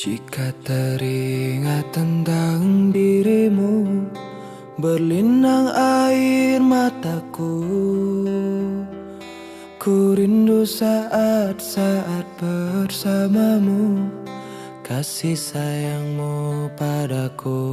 Jika teringat tentang dirimu, berlinang air mataku. Ku rindu saat-saat bersamamu, kasih sayangmu padaku.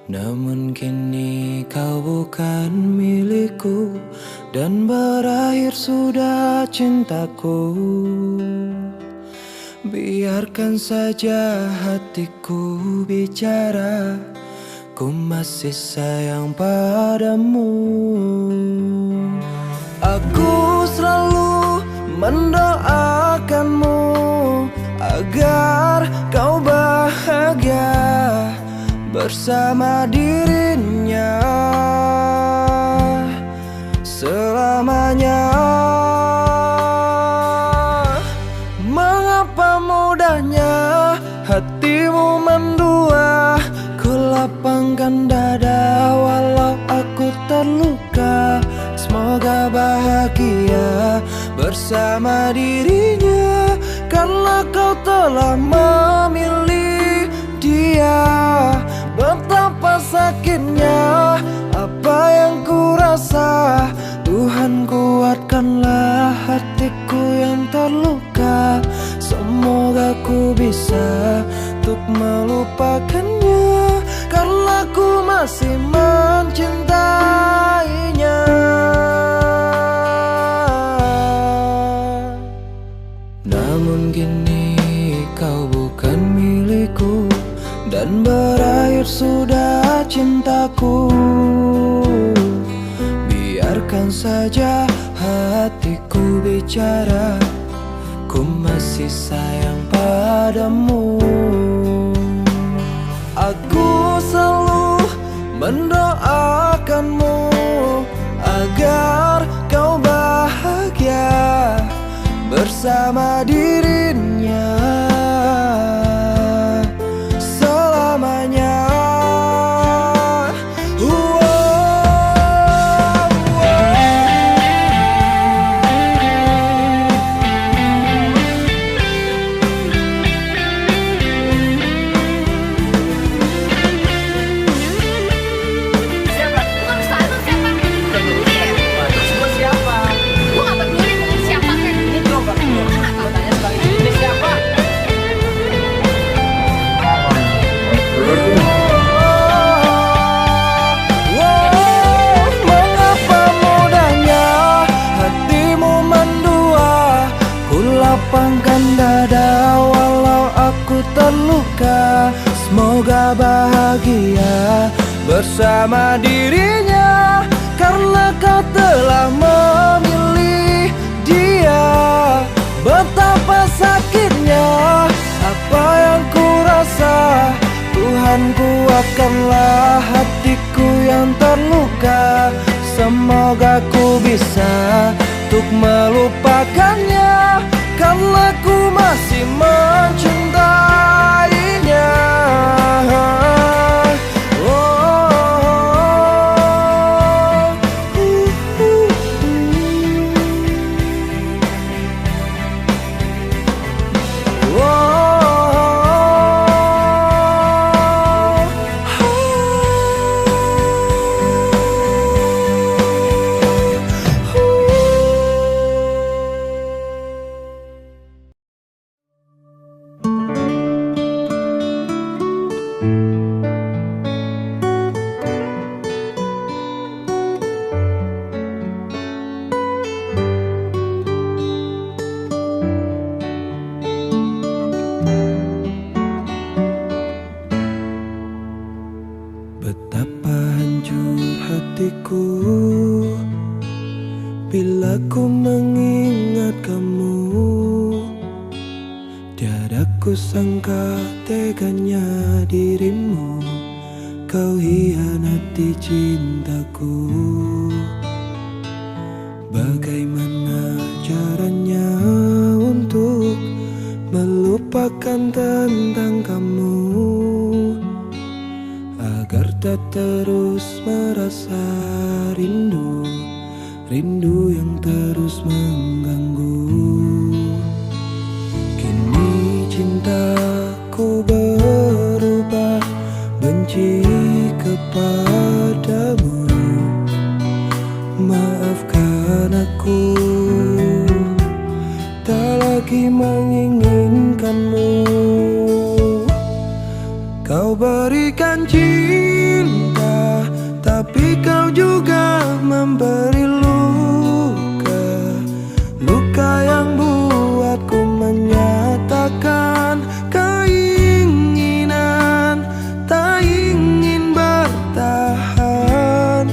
Namun kini kau bukan milikku, dan berakhir sudah cintaku. Biarkan saja hatiku bicara, ku masih sayang padamu. Aku selalu mendoakanmu agar kau bahagia bersama dirinya selamanya. Mengapa mudahnya hatimu mendua? Ku lapangkan dada walau aku terluka. Semoga bahagia bersama dirinya, karena kau telah memilih dia. Betapa sakitnya apa yang ku rasa. Tuhan, kuatkanlah hatiku yang terluka. Semoga ku bisa untuk melupakannya, karena ku masih mencintainya. Namun kini kau bukan milikku, dan berakhir sudah cintaku. Biarkan saja hatiku bicara, ku masih sayang padamu. Aku selalu mendoakanmu agar kau bahagia bersama dirinya selamanya. Lapangkan dada walau aku terluka. Semoga bahagia bersama dirinya, karena kau telah memilih dia. Betapa sakitnya apa yang ku rasa. Tuhan, kuatkanlah hatiku yang terluka. Semoga ku bisa untuk melupakannya, karena ku masih mencintainya. Betapa hancur hatiku bila ku mengingat kamu. Tiada ku sangka teganya dirimu, kau hianati cintaku. Bagaimana caranya untuk melupakan tentang kamu, agar tak terus merasa rindu, rindu yang terus mengganggu. Kini benci kepadamu. Maafkan aku, tak lagi menginginkanmu. Kau berikan cinta, tapi kau juga memberi luka. Luka yang buatku menyatakan keinginan, tak ingin bertahan.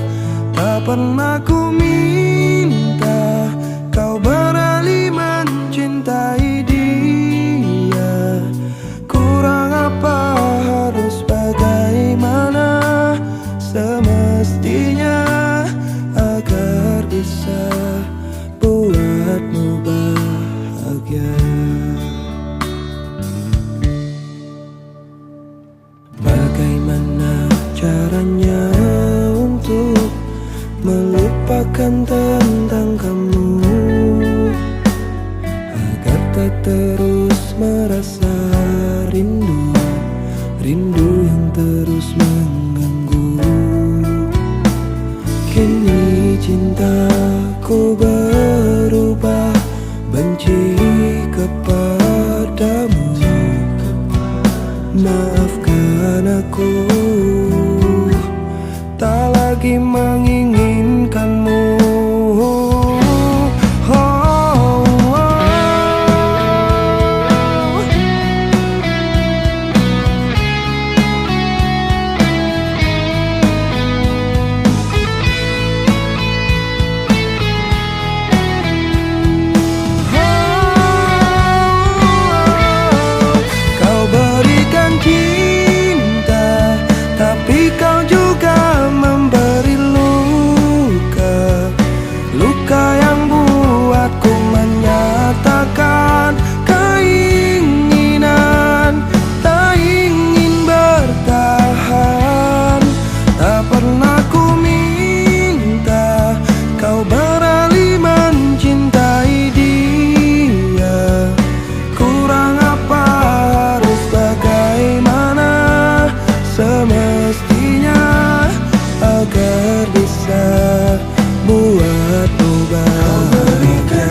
Tak pernah ku minta kau beralih mencintai dia. Kurang apa, harus bagaimana semestinya agar bisa buatmu bahagia. Bagaimana caranya untuk melupakan tentang kamu, agar tak terus merasa rindu, rindu yang terus mengganggu. Kini cintaku berubah benci kepadamu. Maafkan aku, tak lagi menginginkanmu. Kau berikan cinta, tapi kau juga memberi luka. Luka yang buatku menyatakan keinginan, tak ingin bertahan. Tak pernah ku minta kau beralih mencintai dia. Kurang apa, harus bagaimana semestinya agar bisa buatmu bahagia.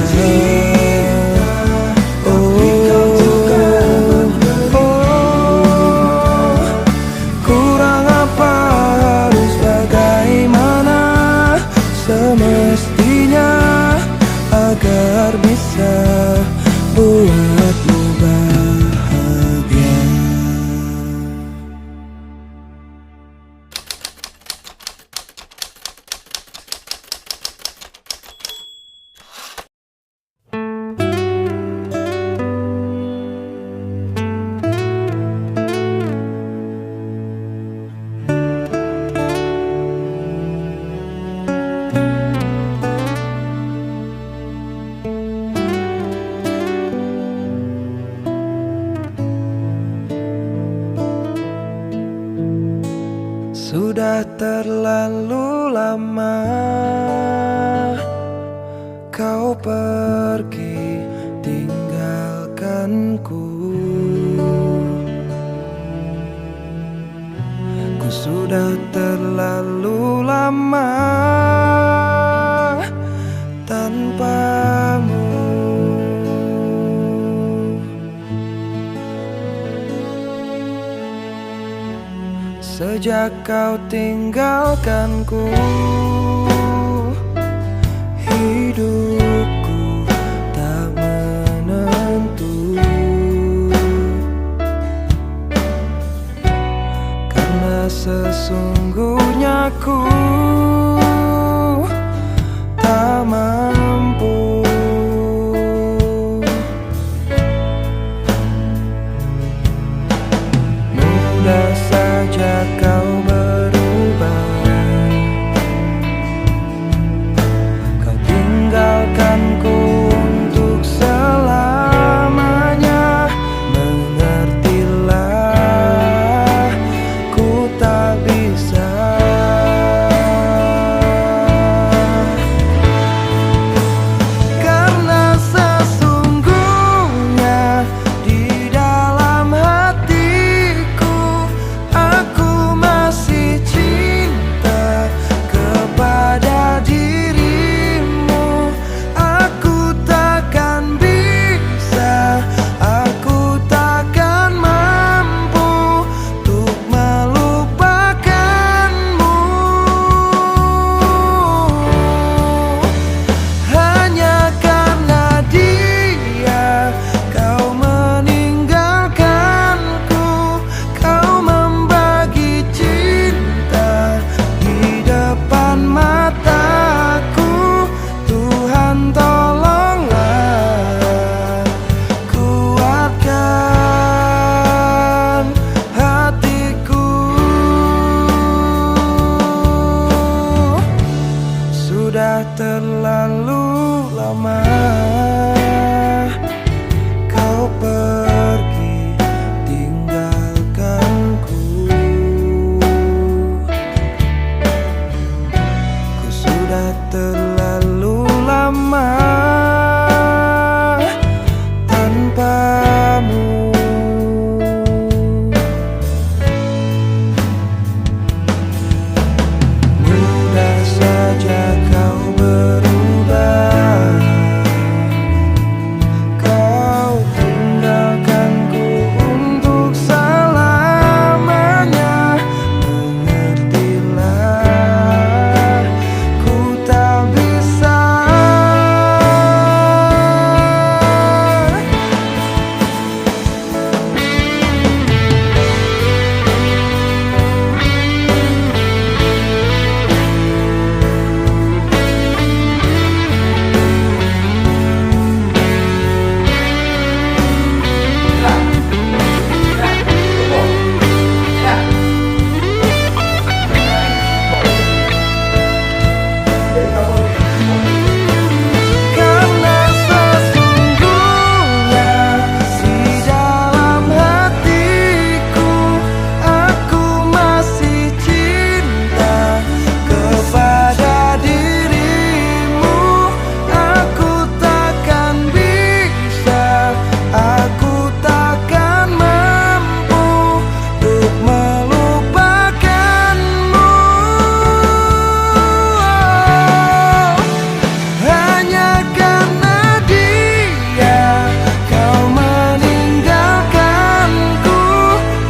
Kurang apa, harus bagaimana semestinya agar bisa buatmu bahagia. Sudah terlalu lama kau pergi tinggalkanku. Ku sudah terlalu lama tanpamu. Sejak kau tinggalkanku, hidupku tak menentu. Karena sesungguhnya ku tak mampu. Mudah saja kau berubah, sudah terlalu lama kau pergi tinggalkanku. Ku sudah terlalu lama tanpamu. Mudah saja kau berubah, kau tinggalkanku untuk selamanya. Mengertilah, ku tak bisa. Karena sesungguhnya di dalam hatiku aku masih cinta kepada dirimu. Aku takkan bisa, aku takkan mampu untuk melupakanmu. Hanya karena dia kau meninggalkanku,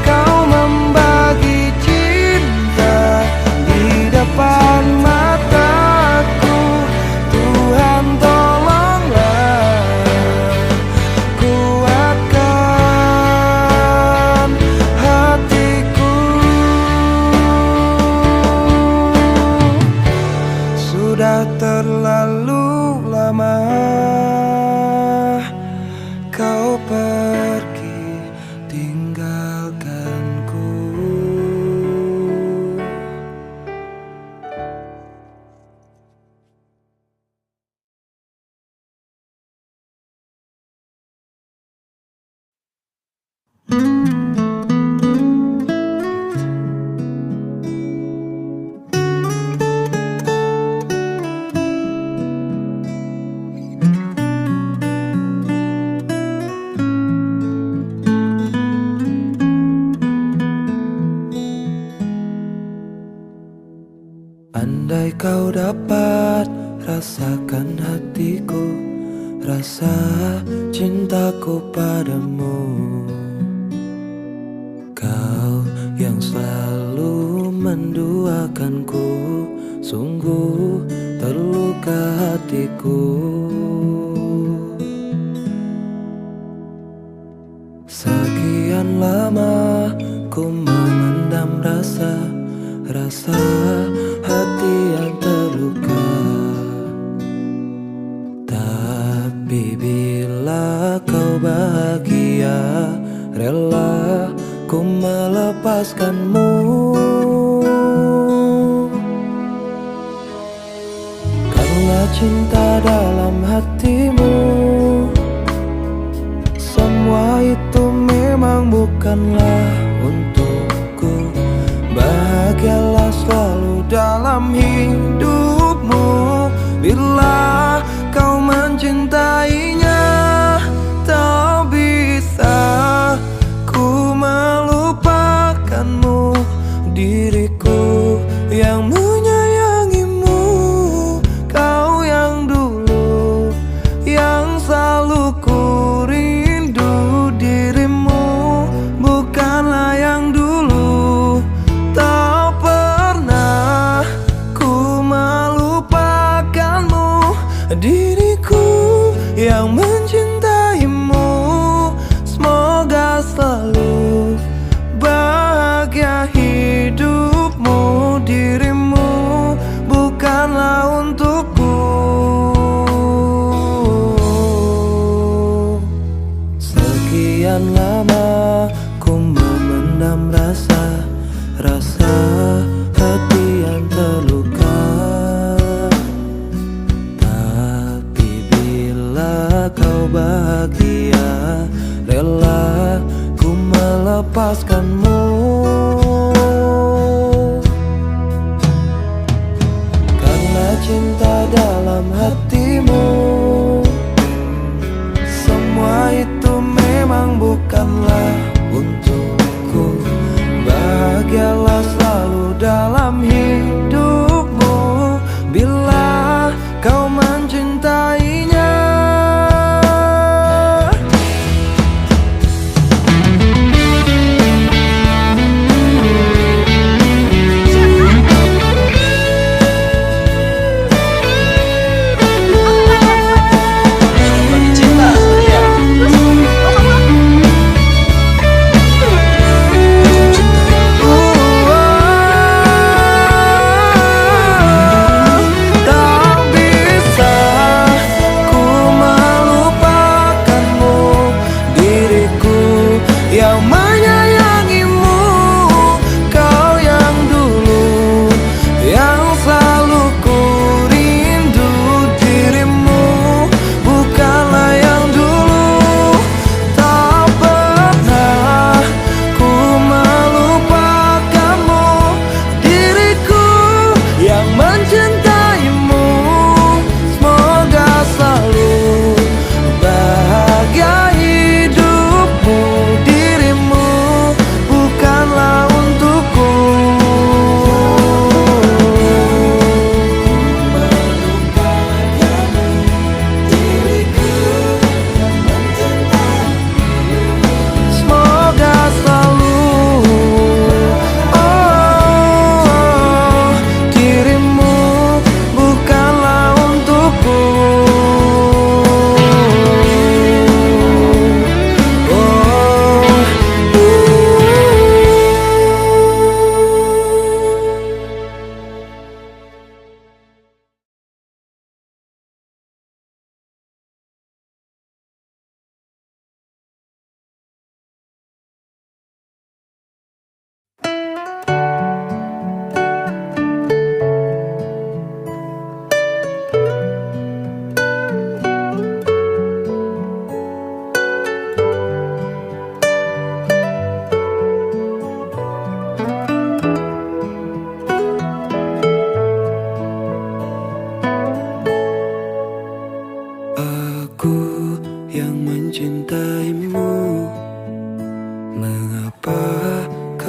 kau membagi cinta di depan mataku. Tuhan tolonglah, kuatkan hatiku. Sudah terlalu lama kau pergi tinggalkanku. Andai kau dapat rasakan hatiku, rasa cintaku padamu. Kau yang selalu menduakanku, sungguh terluka hatiku. Sekian lama ku memendam rasa hati yang terluka. Tapi bila kau bahagia, rela ku melepaskanmu. Karena cinta dalam hatimu, semua itu memang bukanlah untukku. Bahagialah selalu dalam hidupmu. Bila kau mencintainya, tak bisa ku melupakanmu. Diriku yang menyayangimu, kau yang dulu, yang selalu ku rindu. Dirimu bukanlah yang dulu, tak pernah ku melepaskanmu. Karena cinta dalam hatimu, semua itu memang bukanlah untukku. Bahagialah selalu dalam hidupmu bila kau mencintainya.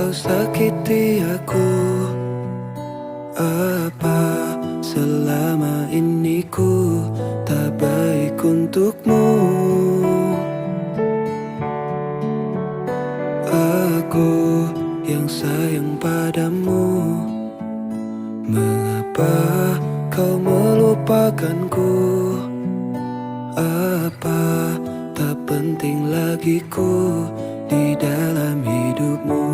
Sakiti aku, apa selama ini ku tak baik untukmu? Aku yang sayang padamu, mengapa kau melupakanku? Apa tak penting lagi ku di dalam hidupmu?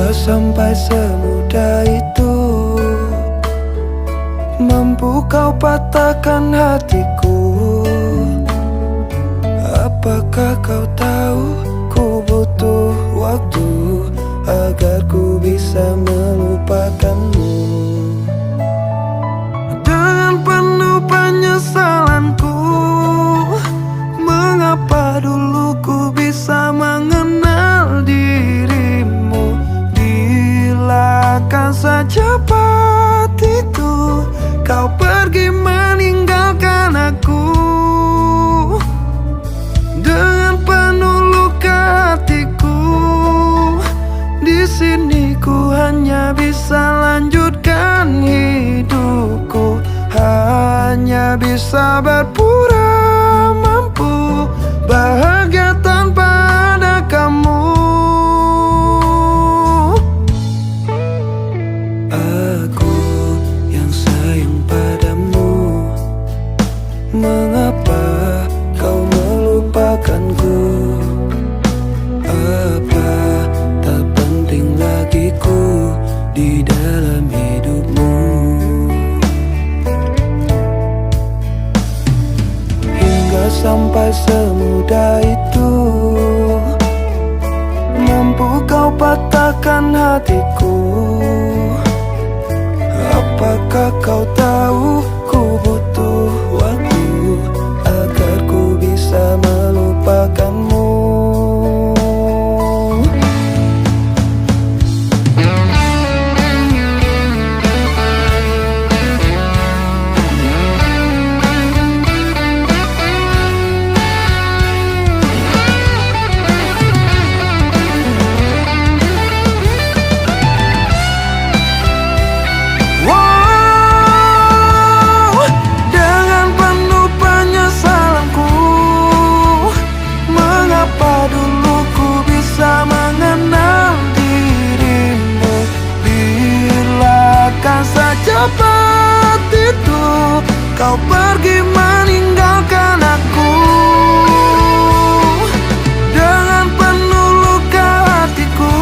Sampai semudah itu mampu kau patahkan hatiku. Apakah kau tahu ku butuh waktu agar ku bisa melupakanmu? Dengan penuh penyesalanku, mengapa dulu ku bisa mengenal dirimu? Kan secepat itu kau pergi meninggalkan aku. Dengan penuh luka hatiku, di sini ku hanya bisa lanjutkan hidupku, hanya bisa berpura mampu bahagia tanpa ada kamu. Mengapa kau melupakanku? Apa tak penting lagi ku di dalam hidupmu? Hingga sampai semudah itu mampu kau patahkan hatiku. Apakah kau tahu ku butuh waktu agar ku bisa kau pergi meninggalkan aku. Dengan penuh luka hatiku,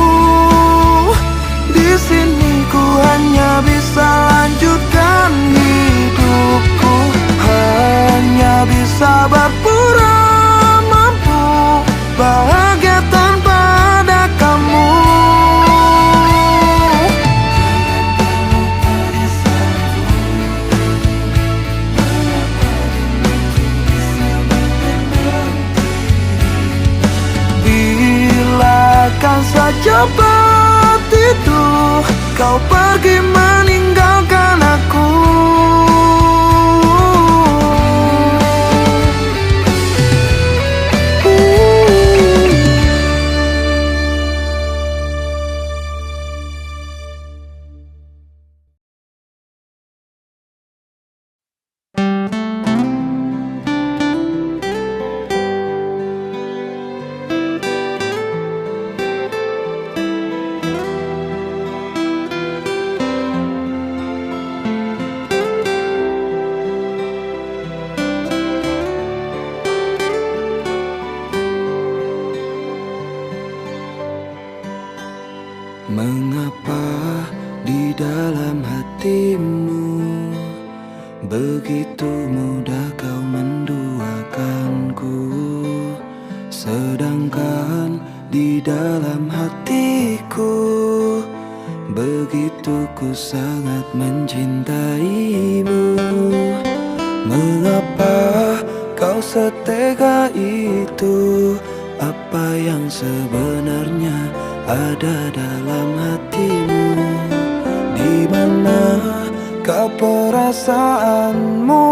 di sini ku hanya bisa lanjutkan hidupku. Hanya bisa berpura mampu bahagia tanpa ada kamu. Bilakan saja itu kau pergi meninggalkan aku. Mengapa di dalam hatimu begitu mudah kau menduakanku, sedangkan di dalam hatiku begitu ku sangat mencintaimu. Mengapa kau setega itu? Apa yang sebenarnya ada dalam hatimu? Di mana kau perasaanmu?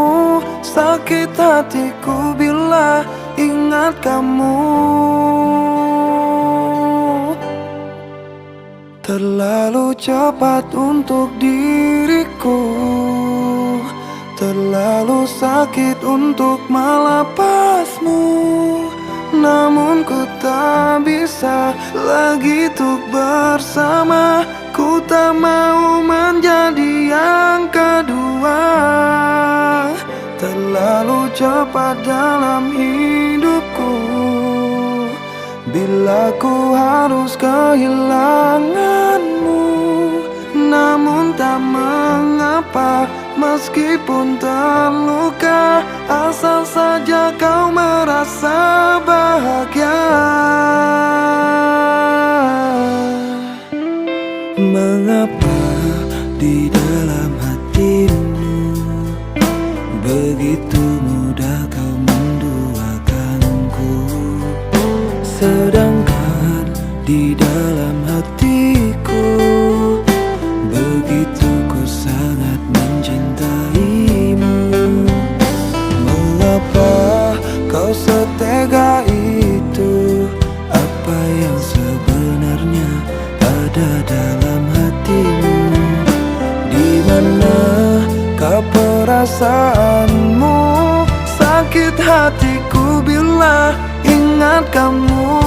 Sakit hatiku bila ingat kamu. Terlalu cepat untuk diriku, terlalu sakit untuk melepasmu. Namun ku tak bisa lagi untuk bersama. Ku tak mau menjadi yang kedua. Terlalu cepat dalam hidupku bila ku harus kehilanganmu. Namun tak mengapa, meskipun terluka, asal saja kau merasa bahagia. Mengapa di dalam hatimu begitu mudah kau menduakanku, sedangkan di dalam hatiku begitu ku sangat mencintaimu. Mengapa kau setega itu? Apa yang sebenarnya ada dalam hatimu? Di mana kau perasaanmu? Sakit hatiku bila ingat kamu.